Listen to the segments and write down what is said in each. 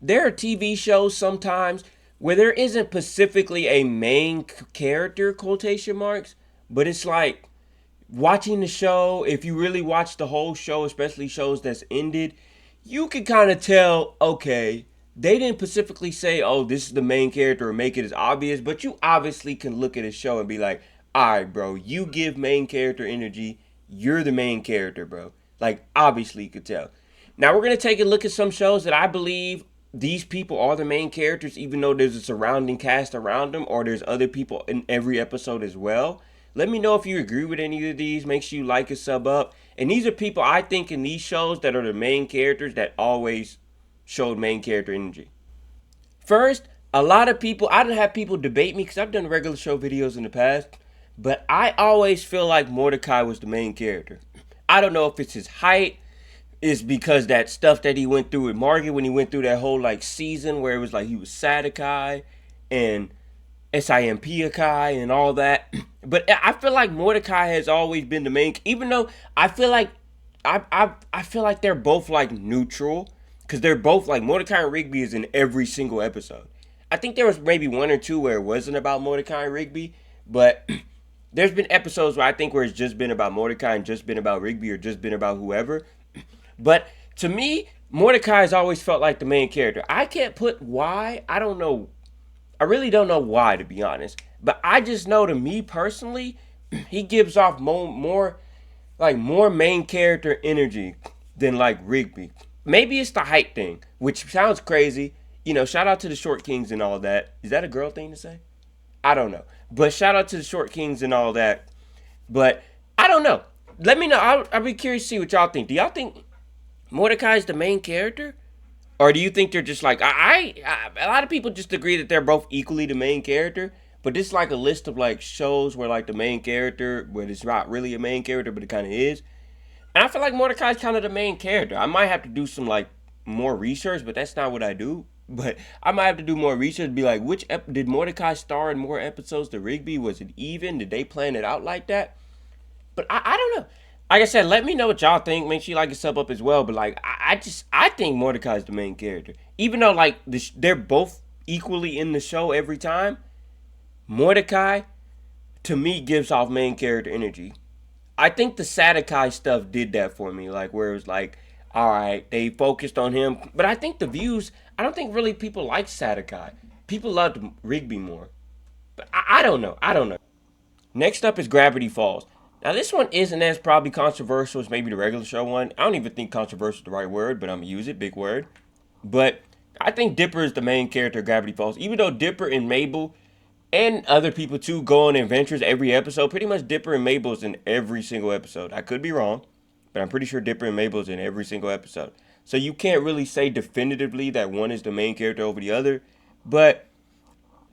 there are TV shows sometimes where there isn't specifically a main character, quotation marks, but it's like watching the show, if you really watch the whole show, especially shows that's ended, you can kind of tell, okay, they didn't specifically say, oh, this is the main character or make it as obvious, but you obviously can look at a show and be like, all right, bro, you give main character energy, you're the main character, bro. Like, obviously, you could tell. Now, we're going to take a look at some shows that I believe these people are the main characters, even though there's a surrounding cast around them, or there's other people in every episode as well. Let me know if you agree with any of these. Make sure you like and sub up. And these are people I think in these shows that are the main characters that always showed main character energy. First, a lot of people, I don't have people debate me because I've done regular show videos in the past, but I always feel like Mordecai was the main character. I don't know if it's his height, is because that stuff that he went through with Margaret when he went through that whole like season where it was like he was Sadakai and Simpiakai and all that. But I feel like Mordecai has always been the main, even though I feel like I feel like they're both like neutral because they're both like Mordecai and Rigby is in every single episode. I think there was maybe one or two where it wasn't about Mordecai and Rigby, but there's been episodes where I think where it's just been about Mordecai and just been about Rigby or just been about whoever. But to me, Mordecai has always felt like the main character. I can't put why. I don't know. I really don't know why, to be honest. But I just know to me personally, he gives off more main character energy than like Rigby. Maybe it's the height thing, which sounds crazy. You know, shout out to the Short Kings and all that. Is that a girl thing to say? I don't know. But shout out to the Short Kings and all that. But I don't know. Let me know. I'll be curious to see what y'all think. Do y'all think Mordecai is the main character? Or do you think they're just like a lot of people just agree that they're both equally the main character, but this is like a list of like shows where like the main character, where it's not really a main character, but it kind of is. And I feel like Mordecai's kind of the main character. I might have to do some like more research, but that's not what I do. But I might have to do more research. Be like, did Mordecai star in more episodes than Rigby? Was it even? Did they plan it out like that? But I don't know. Like I said, let me know what y'all think. Make sure you like and sub up as well. But like, I think Mordecai is the main character, even though like they're both equally in the show every time. Mordecai to me gives off main character energy. I think the Sadakai stuff did that for me, like where it was like, all right, they focused on him, but I think the views, I don't think really people like Sadakai. People loved Rigby more, but I don't know. I don't know. Next up is Gravity Falls. Now this one isn't as probably controversial as maybe the regular show one. I don't even think controversial is the right word, but I'm gonna use it, big word. But I think Dipper is the main character of Gravity Falls. Even though Dipper and Mabel and other people too go on adventures every episode, pretty much Dipper and Mabel's in every single episode. I could be wrong, but I'm pretty sure Dipper and Mabel's in every single episode. So you can't really say definitively that one is the main character over the other, but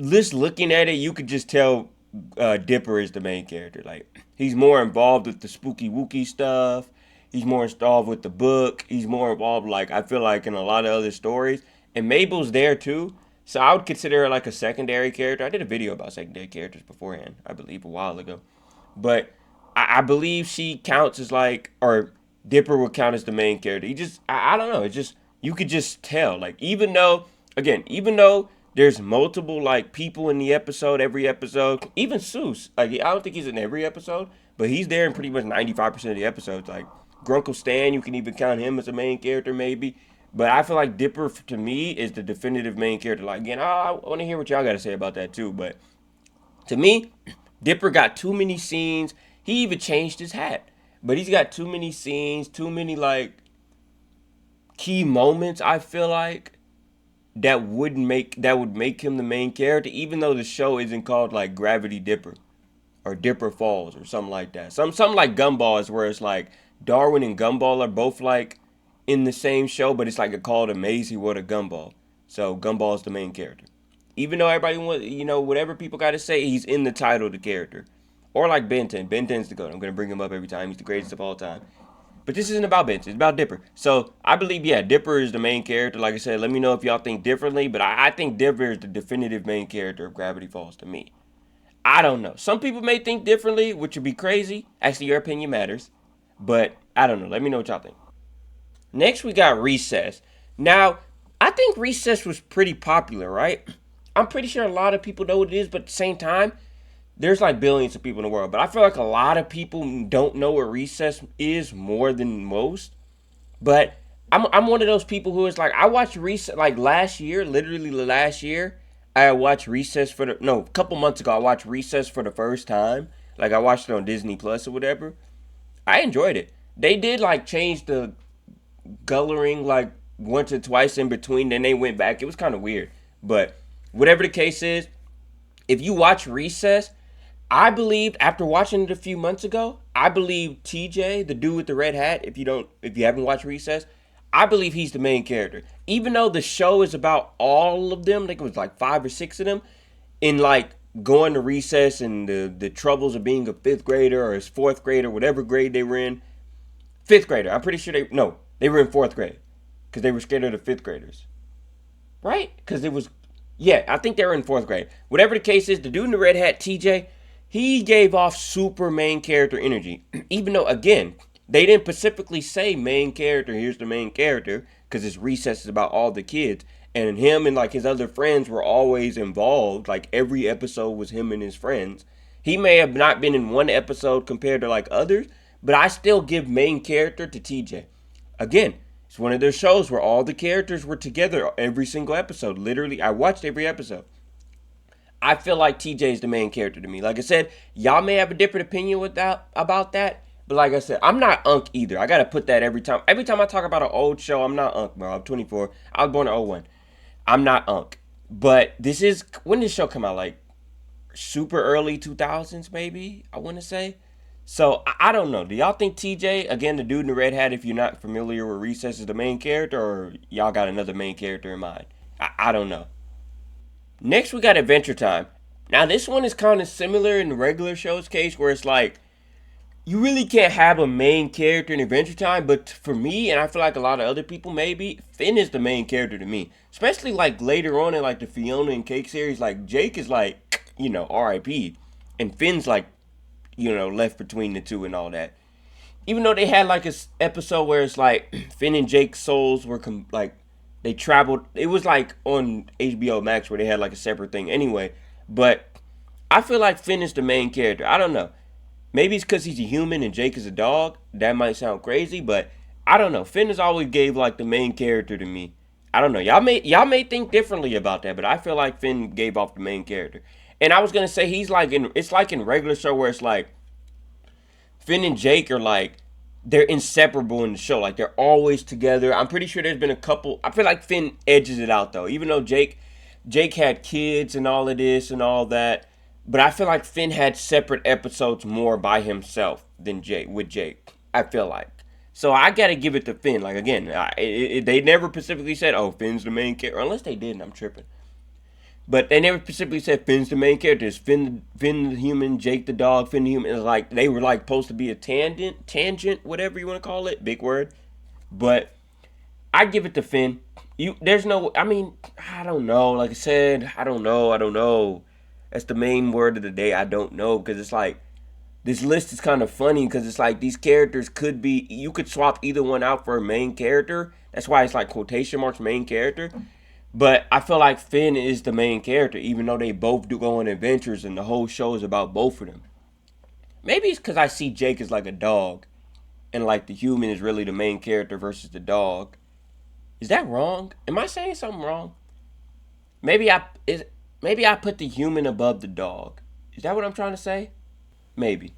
just looking at it, you could just tell Dipper is the main character. Like he's more involved with the spooky wookie stuff. He's more involved with the book. He's more involved, like I feel like, in a lot of other stories. And Mabel's there too, so I would consider her like a secondary character. I did a video about secondary characters beforehand, I believe, a while ago. But I believe she counts as like, or Dipper would count as the main character. He just, I don't know. It's just, you could just tell. Like, even though there's multiple like people in the episode, every episode, even Seuss, like, I don't think he's in every episode, but he's there in pretty much 95% of the episodes. Like, Grunkle Stan, you can even count him as a main character, maybe. But I feel like Dipper, to me, is the definitive main character. Like, again, I want to hear what y'all got to say about that, too. But to me, Dipper got too many scenes. He even changed his hat. But he's got too many scenes, too many, like, key moments, I feel like, that would make him the main character, even though the show isn't called, like, Gravity Dipper or Dipper Falls or something like that. Something like Gumball is where it's like Darwin and Gumball are both, like, in the same show, but it's like a called Amazing World of Gumball. So Gumball is the main character. Even though everybody wants, whatever people got to say, he's in the title of the character. Or like Ben 10. Ben 10's the GOAT. I'm going to bring him up every time. He's the greatest of all time. But this isn't about Ben 10. It's about Dipper. So I believe, yeah, Dipper is the main character. Like I said, let me know if y'all think differently. But I think Dipper is the definitive main character of Gravity Falls to me. I don't know. Some people may think differently, which would be crazy. Actually, your opinion matters. But I don't know. Let me know what y'all think. Next, we got Recess. Now, I think Recess was pretty popular, right? I'm pretty sure a lot of people know what it is, but at the same time, there's like billions of people in the world. But I feel like a lot of people don't know what Recess is more than most. But I'm one of those people who is like, I watched Recess like last year, literally last year. I watched Recess for the no, a couple months ago. I watched Recess for the first time. Like I watched it on Disney Plus or whatever. I enjoyed it. They did like change the coloring like once or twice in between. Then they went back. It was kind of weird. But whatever the case is, if you watch Recess, I believed after watching it a few months ago, I believe TJ, the dude with the red hat, if you haven't watched Recess, I believe he's the main character. Even though the show is about all of them, I think it was like 5 or 6 of them, in like going to recess and the troubles of being a fifth grader or a fourth grader, whatever grade they were in. Fifth grader. I'm pretty sure they were in fourth grade because they were scared of the fifth graders, right? Because it was, yeah, I think they were in fourth grade. Whatever the case is, the dude in the red hat, TJ, he gave off super main character energy. Even though, again, they didn't specifically say main character, here's the main character, because it's recess is about all the kids. And him and like his other friends were always involved. Like every episode was him and his friends. He may have not been in one episode compared to like others, but I still give main character to TJ. Again, it's one of those shows where all the characters were together every single episode. Literally, I watched every episode. I feel like TJ is the main character to me. Like I said, y'all may have a different opinion about that. But like I said, I'm not Unc either. I gotta put that every time. Every time I talk about an old show, I'm not Unc, bro. I'm 24. I was born in '01. I'm not Unc. But this is when did this show come out? Like super early 2000s, maybe, I wanna say. So I don't know. Do y'all think TJ, again, the dude in the red hat, if you're not familiar with Recess, is the main character, or y'all got another main character in mind? I don't know. Next, we got Adventure Time. Now, this one is kind of similar in the regular show's case, where it's like you really can't have a main character in Adventure Time, but for me, and I feel like a lot of other people, maybe Finn is the main character to me. Especially like later on in like the Fiona and Cake series, like Jake is like R.I.P. and Finn's like left between the two and all that. Even though they had like a episode where it's like Finn and Jake's souls were like they traveled. It was like on HBO Max where they had like a separate thing anyway. But I feel like Finn is the main character. I don't know. Maybe it's because he's a human and Jake is a dog. That might sound crazy, but I don't know. Finn has always gave like the main character to me. I don't know. Y'all may think differently about that, but I feel like Finn gave off the main character. And I was gonna say he's like it's like in regular show where it's like Finn and Jake are like they're inseparable in the show. Like they're always together. I'm pretty sure there's been a couple. I feel like Finn edges it out though, even though Jake had kids and all of this and all that. But I feel like Finn had separate episodes more by himself than Jake with Jake. I feel like. So I gotta give it to Finn. Like again, they never specifically said, "Oh, Finn's the main character," unless they did, and I'm tripping. But they never specifically said Finn's the main character. It's Finn the human, Jake the dog, Finn the human. It's like they were like supposed to be a tangent, whatever you want to call it, big word. But I give it to Finn. There's no. I mean, I don't know. Like I said, I don't know. I don't know. That's the main word of the day. I don't know because it's like this list is kind of funny because it's like these characters could be. You could swap either one out for a main character. That's why it's like quotation marks main character. But I feel like Finn is the main character, even though they both do go on adventures and the whole show is about both of them. Maybe it's because I see Jake as like a dog, and like the human is really the main character versus the dog. Is that wrong? Am I saying something wrong? Maybe maybe I put the human above the dog. Is that what I'm trying to say? Maybe.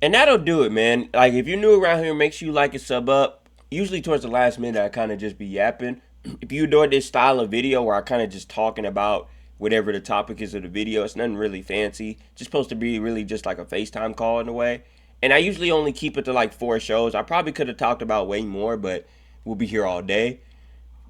And that'll do it, man. Like if you're new around here, make sure you like and sub up. Usually towards the last minute, I kind of just be yapping. If you enjoyed this style of video where I kind of just talking about whatever the topic is of the video, it's nothing really fancy. Just supposed to be really just like a FaceTime call in a way. And I usually only keep it to like 4 shows. I probably could have talked about way more, but we'll be here all day.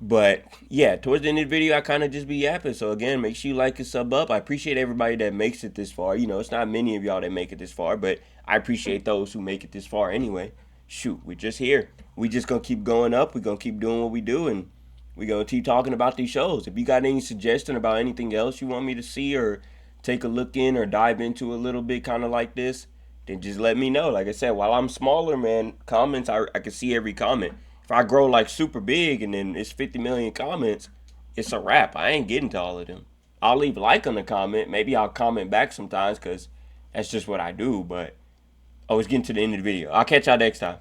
But yeah, towards the end of the video, I kind of just be yapping. So again, make sure you like and sub up. I appreciate everybody that makes it this far. It's not many of y'all that make it this far, but I appreciate those who make it this far anyway. Shoot, we're just here. We just gonna keep going up. We're gonna keep doing what we do, and we're gonna keep talking about these shows. If you got any suggestion about anything else you want me to see or take a look in or dive into a little bit, kind of like this, then just let me know. Like I said, while I'm smaller, man, comments I can see every comment. If I grow like super big and then it's 50 million comments, it's a wrap. I ain't getting to all of them. I'll leave a like on the comment. Maybe I'll comment back sometimes because that's just what I do. But I was getting to the end of the video. I'll catch y'all next time.